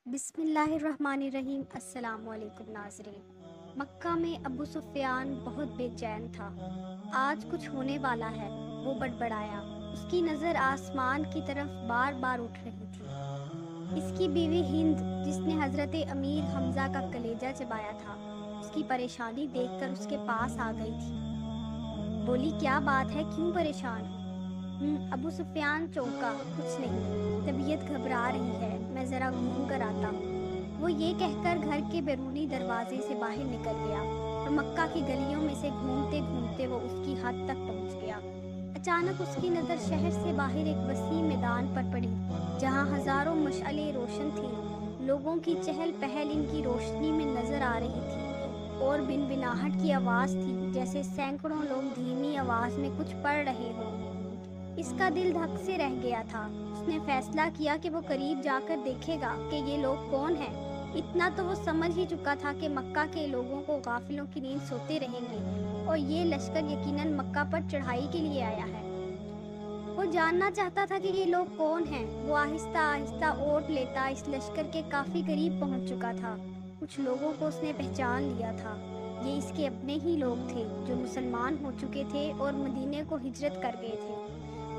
بسم اللہ الرحمن الرحیم۔ السلام علیکم ناظرین۔ مکہ میں ابو سفیان بہت بے چین تھا۔ آج کچھ ہونے والا ہے، وہ بڑبڑایا۔ اس کی نظر آسمان کی طرف بار بار اٹھ رہی تھی۔ اس کی بیوی ہند، جس نے حضرت امیر حمزہ کا کلیجہ چبایا تھا، اس کی پریشانی دیکھ کر اس کے پاس آ گئی تھی۔ بولی، کیا بات ہے، کیوں پریشان ہو؟ ابو سفیان چونکا، کچھ نہیں، طبیعت گھبرا رہی ہے، میں ذرا گھوم کر آتا ہوں۔ وہ یہ کہہ کر گھر کے بیرونی دروازے سے باہر نکل گیا اور مکہ کی گلیوں میں سے گھومتے گھومتے وہ اس کی حد تک پہنچ گیا۔ اچانک اس کی نظر شہر سے باہر ایک وسیع میدان پر پڑی، جہاں ہزاروں مشعلیں روشن تھیں۔ لوگوں کی چہل پہل ان کی روشنی میں نظر آ رہی تھی، اور بنبناہٹ کی آواز تھی، جیسے سینکڑوں لوگ دھیمی آواز میں کچھ پڑھ رہے ہوں۔ اس کا دل دھک سے رہ گیا تھا۔ اس نے فیصلہ کیا کہ وہ قریب جا کر دیکھے گا کہ یہ لوگ کون ہیں۔ اتنا تو وہ سمجھ ہی چکا تھا کہ مکہ کے لوگوں کو غافلوں کی نیند سوتے رہیں گے، اور یہ لشکر یقیناً مکہ پر چڑھائی کے لیے آیا ہے۔ وہ جاننا چاہتا تھا کہ یہ لوگ کون ہیں۔ وہ آہستہ آہستہ اوٹ لیتا اس لشکر کے کافی قریب پہنچ چکا تھا۔ کچھ لوگوں کو اس نے پہچان لیا تھا۔ یہ اس کے اپنے ہی لوگ تھے جو مسلمان ہو چکے تھے اور مدینے کو ہجرت کر گئے تھے۔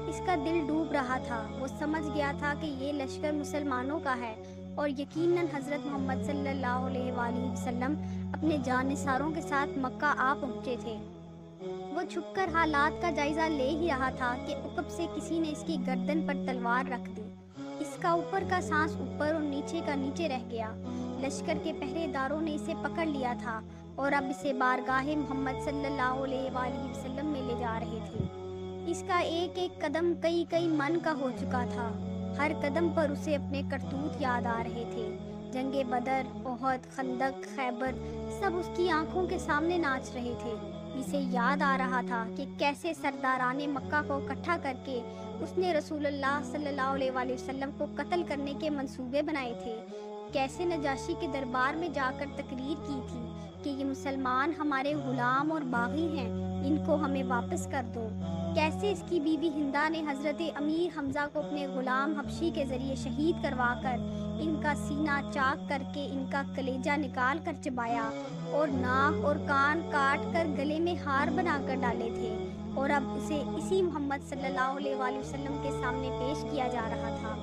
اس کا دل ڈوب رہا تھا۔ وہ سمجھ گیا تھا کہ یہ لشکر مسلمانوں کا ہے، اور یقیناً حضرت محمد صلی اللہ علیہ وآلہ وسلم اپنے جانثاروں کے ساتھ مکہ آ پہنچے تھے۔ وہ چھپ کر حالات کا جائزہ لے ہی رہا تھا کہ عقب سے کسی نے اس کی گردن پر تلوار رکھ دی۔ اس کا اوپر کا سانس اوپر اور نیچے کا نیچے رہ گیا۔ لشکر کے پہرے داروں نے اسے پکڑ لیا تھا اور اب اسے بارگاہ محمد صلی اللہ علیہ وآلہ وسلم میں لے جا رہے تھے۔ اس کا ایک ایک قدم کئی کئی من کا ہو چکا تھا۔ ہر قدم پر اسے اپنے کرتوت یاد آ رہے تھے۔ جنگ بدر، احد، خندق، خیبر، سب اس کی آنکھوں کے سامنے ناچ رہے تھے۔ اسے یاد آ رہا تھا کہ کیسے سرداران مکہ کو اکٹھا کر کے اس نے رسول اللہ صلی اللہ علیہ وآلہ وسلم کو قتل کرنے کے منصوبے بنائے تھے۔ کیسے نجاشی کے دربار میں جا کر تقریر کی تھی کہ یہ مسلمان ہمارے غلام اور باغی ہیں، ان کو ہمیں واپس کر دو۔ کیسے اس کی بیوی ہندا نے حضرت امیر حمزہ کو اپنے غلام حبشی کے ذریعے شہید کروا کر ان کا سینہ چاک کر کے ان کا کلیجہ نکال کر چبایا، اور ناک اور کان کاٹ کر گلے میں ہار بنا کر ڈالے تھے، اور اب اسے اسی محمد صلی اللہ علیہ وآلہ وسلم کے سامنے پیش کیا جا رہا تھا۔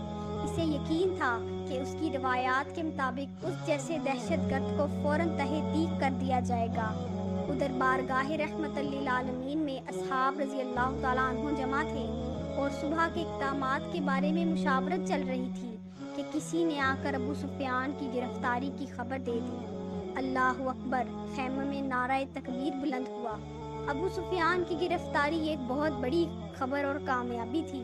اسے یقین تھا کہ اس کی روایات کے مطابق اس جیسے دہشت گرد کو فوراً تہہ تیغ کر دیا جائے گا۔ ادھر بارگاہ رحمت للعالمین میں اصحاب رضی اللہ تعالیٰ عنہ جمع تھے، اور صبح کے اقدامات کے بارے میں مشاورت چل رہی تھی کہ کسی نے آ کر ابو سفیان کی گرفتاری کی خبر دے دی۔ اللہ اکبر! خیمے میں نعرہ تکبیر بلند ہوا۔ ابو سفیان کی گرفتاری ایک بہت بڑی خبر اور کامیابی تھی۔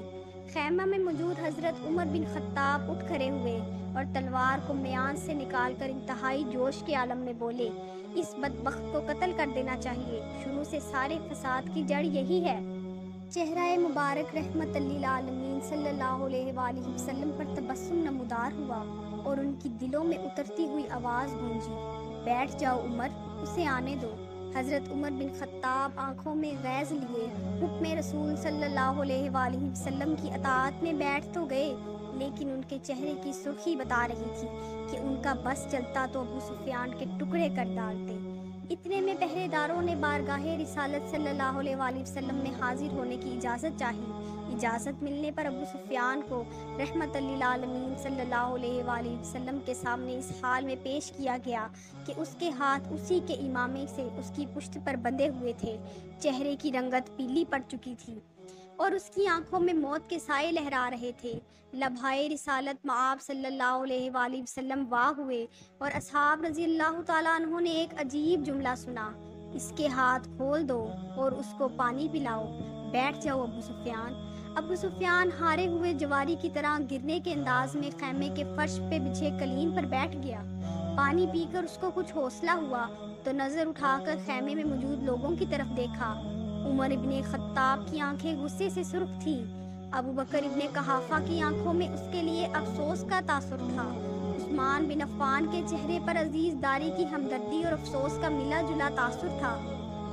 خیمہ میں موجود حضرت عمر بن خطاب اٹھ کھڑے ہوئے اور تلوار کو میان سے نکال کر انتہائی جوش کے عالم میں بولے، اس بدبخت کو قتل کر دینا چاہیے۔ شروع سے سارے فساد کی جڑ یہی ہے۔ چہرہ مبارک رحمت للعالمین صلی اللہ علیہ وآلہ وسلم پر تبسم نمودار ہوا، اور ان کی دلوں میں اترتی ہوئی آواز گونجی، بیٹھ جاؤ عمر، اسے آنے دو۔ حضرت عمر بن خطاب آنکھوں میں غیظ لیے حکم رسول صلی اللہ علیہ وآلہ وسلم کی اطاعت میں بیٹھ تو گئے، لیکن ان کے چہرے کی سرخی بتا رہی تھی کہ ان کا بس چلتا تو ابو سفیان کے ٹکڑے کر ڈالتے۔ اتنے میں پہرے داروں نے بارگاہ رسالت صلی اللہ علیہ وآلہ وسلم میں حاضر ہونے کی اجازت چاہی۔ اجازت ملنے پر ابو سفیان کو رحمت للعالمین صلی اللہ علیہ وآلہ وسلم کے سامنے اس حال میں پیش کیا گیا کہ اس کے ہاتھ اسی کے امامے سے اس کی پشت پر بندھے ہوئے تھے، چہرے کی رنگت پیلی پڑ چکی تھی، اور اس کی آنکھوں میں موت کے سائے لہرا رہے تھے۔ لبھائے رسالت مآب صلی اللہ علیہ وآلہ وسلم واہ ہوئے، اور اصحاب رضی اللہ تعالیٰ عنہ نے ایک عجیب جملہ سنا، اس کے ہاتھ کھول دو اور اس کو پانی پلاؤ، بیٹھ جاؤ ابو سفیان۔ ابو سفیان ہارے ہوئے جواری کی طرح گرنے کے انداز میں خیمے کے فرش پہ بچھے قلین پر بیٹھ گیا۔ پانی پی کر اس کو کچھ حوصلہ ہوا تو نظر اٹھا کر خیمے میں موجود لوگوں کی طرف دیکھا۔ عمر ابن خطاب کی آنکھیں غصے سے سرخ تھیں۔ ابو بکر ابن قحافہ کی آنکھوں میں اس کے لیے افسوس کا تاثر تھا۔ عثمان بن عفان کے چہرے پر عزیز داری کی ہمدردی اور افسوس کا ملا جلا تاثر تھا۔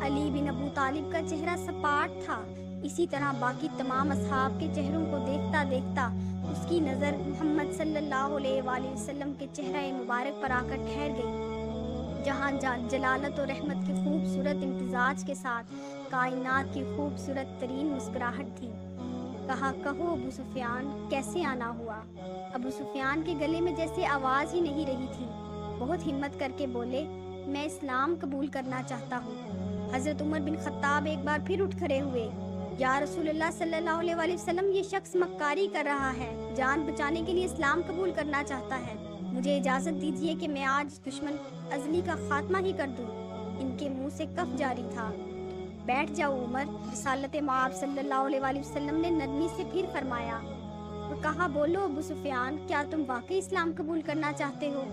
علی بن ابو طالب کا چہرہ سپاٹ تھا۔ اسی طرح باقی تمام اصحاب کے چہروں کو دیکھتا دیکھتا اس کی نظر محمد صلی اللہ علیہ وآلہ وسلم کے چہرہ مبارک پر آ کر ٹھہر گئی، جہاں جلالت و رحمت کی خوبصورت امتزاج کے ساتھ کائنات کی خوبصورت ترین مسکراہٹ تھی۔ کہا، کہو ابو سفیان، کیسے آنا ہوا؟ ابو سفیان کے گلے میں جیسے آواز ہی نہیں رہی تھی۔ بہت ہمت کر کے بولے، میں اسلام قبول کرنا چاہتا ہوں۔ حضرت عمر بن خطاب ایک بار پھر اٹھ کھڑے ہوئے۔ یا رسول اللہ صلی اللہ علیہ وآلہ وسلم، یہ شخص مکاری کر رہا ہے، جان بچانے کے لیے اسلام قبول کرنا چاہتا ہے۔ مجھے اجازت دیجیے کہ میں آج دشمن ازلی کا خاتمہ ہی کر دوں۔ ان کے منہ سے کف جاری تھا۔ بیٹھ جاؤ عمر، رسالت مآب صلی اللہ علیہ وآلہ وسلم نے نرمی سے پھر فرمایا اور کہا، بولو ابو سفیان، کیا تم واقعی اسلام قبول کرنا چاہتے ہو؟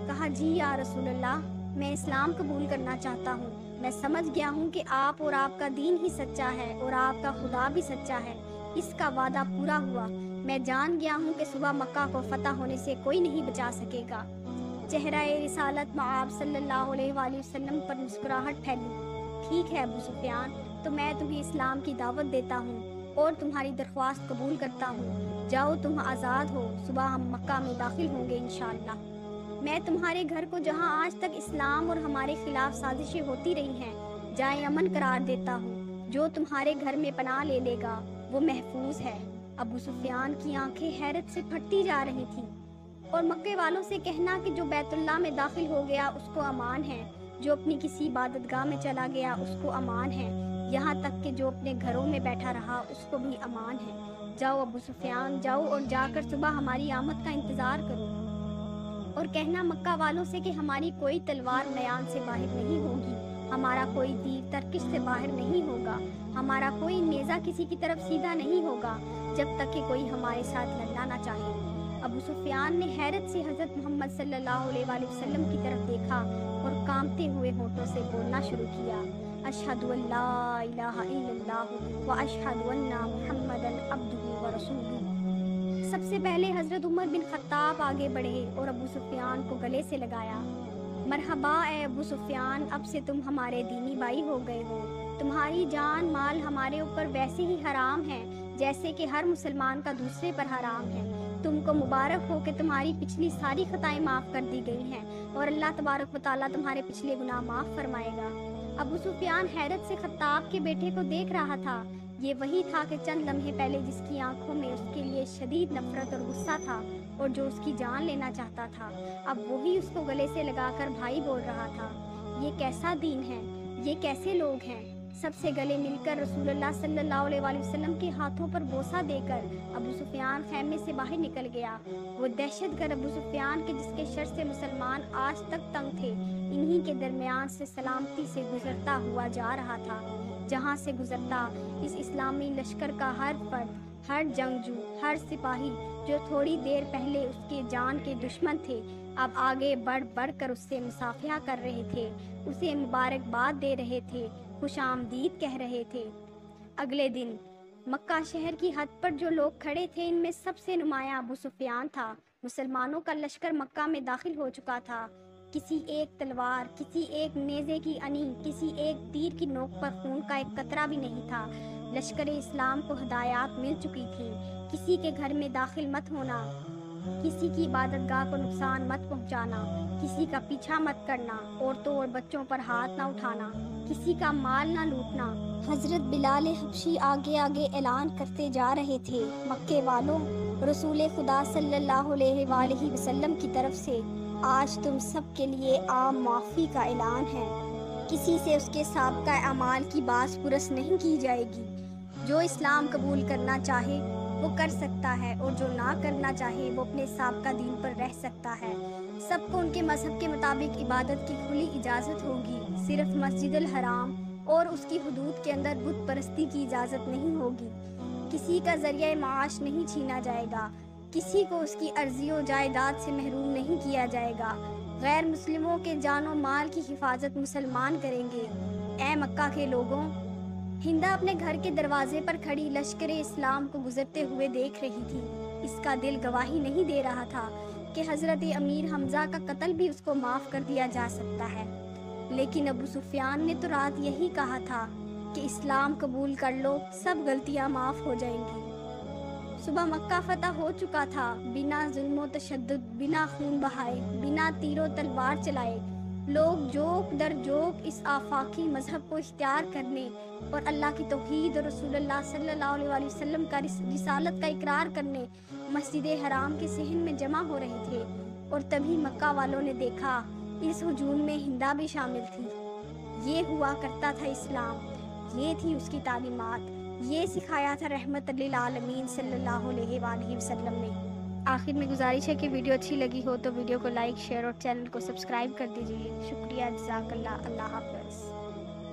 کہا، جی یا رسول اللہ، میں اسلام قبول کرنا چاہتا ہوں۔ میں سمجھ گیا ہوں کہ آپ اور آپ کا دین ہی سچا ہے اور آپ کا خدا بھی سچا ہے۔ اس کا وعدہ پورا ہوا۔ میں جان گیا ہوں کہ صبح مکہ کو فتح ہونے سے کوئی نہیں بچا سکے گا۔ چہرہ رسالت مآب صلی اللہ علیہ وآلہ وسلم پر مسکراہٹ پھیلی۔ ٹھیک ہے ابو سفیان، تو میں تمہیں اسلام کی دعوت دیتا ہوں اور تمہاری درخواست قبول کرتا ہوں۔ جاؤ، تم آزاد ہو، صبح ہم مکہ میں داخل ہوں گے انشاءاللہ۔ میں تمہارے گھر کو، جہاں آج تک اسلام اور ہمارے خلاف سازشیں ہوتی رہی ہیں، جائے امن قرار دیتا ہوں۔ جو تمہارے گھر میں پناہ لے لے گا وہ محفوظ ہے۔ ابو سفیان کی آنکھیں حیرت سے پھٹتی جا رہی تھیں۔ اور مکے والوں سے کہنا کہ جو بیت اللہ میں داخل ہو گیا اس کو امان ہے، جو اپنی کسی عبادت گاہ میں چلا گیا اس کو امان ہے، یہاں تک کہ جو اپنے گھروں میں بیٹھا رہا اس کو بھی امان ہے۔ جاؤ ابو سفیان، جاؤ اور جا کر صبح ہماری آمد کا انتظار کرو، اور کہنا مکہ والوں سے کہ ہماری کوئی تلوار میان سے باہر نہیں ہوگی، ہمارا کوئی تیر ترکش سے باہر نہیں ہوگا، ہمارا کوئی نیزہ کسی کی طرف سیدھا نہیں ہوگا جب تک کہ کوئی ہمارے ساتھ لڑنا نہ چاہے۔ ابو سفیان نے حیرت سے حضرت محمد صلی اللہ علیہ وآلہ وسلم کی طرف دیکھا اور کانپتے ہوئے ہونٹوں سے بولنا شروع کیا، اشہد ان لا الہ الا اللہ و اشہد ان محمدًا عبدہ و رسولہ۔ سب سے پہلے حضرت عمر بن خطاب آگے بڑھے اور ابو سفیان کو گلے سے لگایا۔ مرحبا اے ابو سفیان، اب سے تم ہمارے دینی بھائی ہو گئے ہو۔ تمہاری جان مال ہمارے اوپر ویسے ہی حرام ہے جیسے کہ ہر مسلمان کا دوسرے پر حرام ہے۔ تم کو مبارک ہو کہ تمہاری پچھلی ساری خطائیں معاف کر دی گئی ہیں اور اللہ تبارک و تعالیٰ تمہارے پچھلے گناہ معاف فرمائے گا۔ ابو سفیان حیرت سے خطاب کے بیٹے کو دیکھ رہا تھا۔ یہ وہی تھا کہ چند لمحے پہلے جس کی آنکھوں میں اس کے لیے شدید نفرت اور غصہ تھا اور جو اس کی جان لینا چاہتا تھا، اب وہی اس کو گلے سے لگا کر بھائی بول رہا تھا۔ یہ کیسا دین ہے، یہ کیسے لوگ ہیں؟ سب سے گلے مل کر رسول اللہ صلی اللہ علیہ وآلہ وسلم کے ہاتھوں پر بوسہ دے کر ابو سفیان خیمے سے باہر نکل گیا۔ وہ دہشت گرد ابو سفیان کے جس کے شر سے مسلمان آج تک تنگ تھے، انہی کے درمیان سے سلامتی سے گزرتا ہوا جا رہا تھا۔ جہاں سے گزرتا اس اسلامی لشکر کا ہر فرد، ہر جنگجو، ہر سپاہی جو تھوڑی دیر پہلے اس کے جان کے دشمن تھے، اب آگے بڑھ بڑھ کر اس سے مصافحہ کر رہے تھے، اسے مبارکباد دے رہے تھے، خوش آمدید کہہ رہے تھے۔ اگلے دن مکہ شہر کی حد پر جو لوگ کھڑے تھے، ان میں سب سے نمایاں ابو سفیان تھا۔ مسلمانوں کا لشکر مکہ میں داخل ہو چکا تھا۔ کسی ایک تلوار، کسی ایک نیزے کی انی، کسی ایک تیر کی نوک پر خون کا ایک قطرہ بھی نہیں تھا۔ لشکر اسلام کو ہدایات مل چکی تھی، کسی کے گھر میں داخل مت ہونا، کسی کی عبادت گاہ کو نقصان مت پہنچانا، کسی کا پیچھا مت کرنا، عورتوں اور بچوں پر ہاتھ نہ اٹھانا، کسی کا مال نہ لوٹنا۔ حضرت بلال حبشی آگے آگے اعلان کرتے جا رہے تھے، مکے والوں، رسول خدا صلی اللہ علیہ وآلہ وسلم کی طرف سے آج تم سب کے لیے عام معافی کا اعلان ہے۔ کسی سے اس کے سابقہ اعمال کی باز پرس نہیں کی جائے گی۔ جو اسلام قبول کرنا چاہے وہ کر سکتا ہے اور جو نہ کرنا چاہے وہ اپنے سابقہ دین پر رہ سکتا ہے۔ سب کو ان کے مذہب کے مطابق عبادت کی کھلی اجازت ہوگی، صرف مسجد الحرام اور اس کی حدود کے اندر بت پرستی کی اجازت نہیں ہوگی۔ کسی کا ذریعہ معاش نہیں چھینا جائے گا، کسی کو اس کی ارضی و جائیداد سے محروم نہیں کیا جائے گا۔ غیر مسلموں کے جان و مال کی حفاظت مسلمان کریں گے۔ اے مکہ کے لوگوں، ہندا اپنے گھر کے دروازے پر کھڑی لشکر اسلام کو گزرتے ہوئے دیکھ رہی تھی۔ اس کا دل گواہی نہیں دے رہا تھا کہ حضرت امیر حمزہ کا قتل بھی اس کو معاف کر دیا جا سکتا ہے، لیکن ابو سفیان نے تو رات یہی کہا تھا کہ اسلام قبول کر لو، سب غلطیاں معاف ہو جائیں گی۔ صبح مکہ فتح ہو چکا تھا، بنا ظلم و تشدد، بنا خون بہائے، بنا تیر و تلوار چلائے۔ لوگ جوک در جوک اس آفاقی مذہب کو اختیار کرنے اور اللہ کی توحید اور رسول اللہ صلی اللہ علیہ وسلم کا رسالت کا اقرار کرنے مسجد حرام کے صحن میں جمع ہو رہے تھے، اور تبھی مکہ والوں نے دیکھا اس ہجوم میں ہندا بھی شامل تھی۔ یہ ہوا کرتا تھا اسلام، یہ تھی اس کی تعلیمات، یہ سکھایا تھا رحمت للعالمین صلی اللہ علیہ وآلہ وسلم نے۔ آخر میں گزارش ہے کہ ویڈیو اچھی لگی ہو تو ویڈیو کو لائک، شیئر اور چینل کو سبسکرائب کر دیجیے۔ شکریہ، جزاک اللہ، اللہ حافظ۔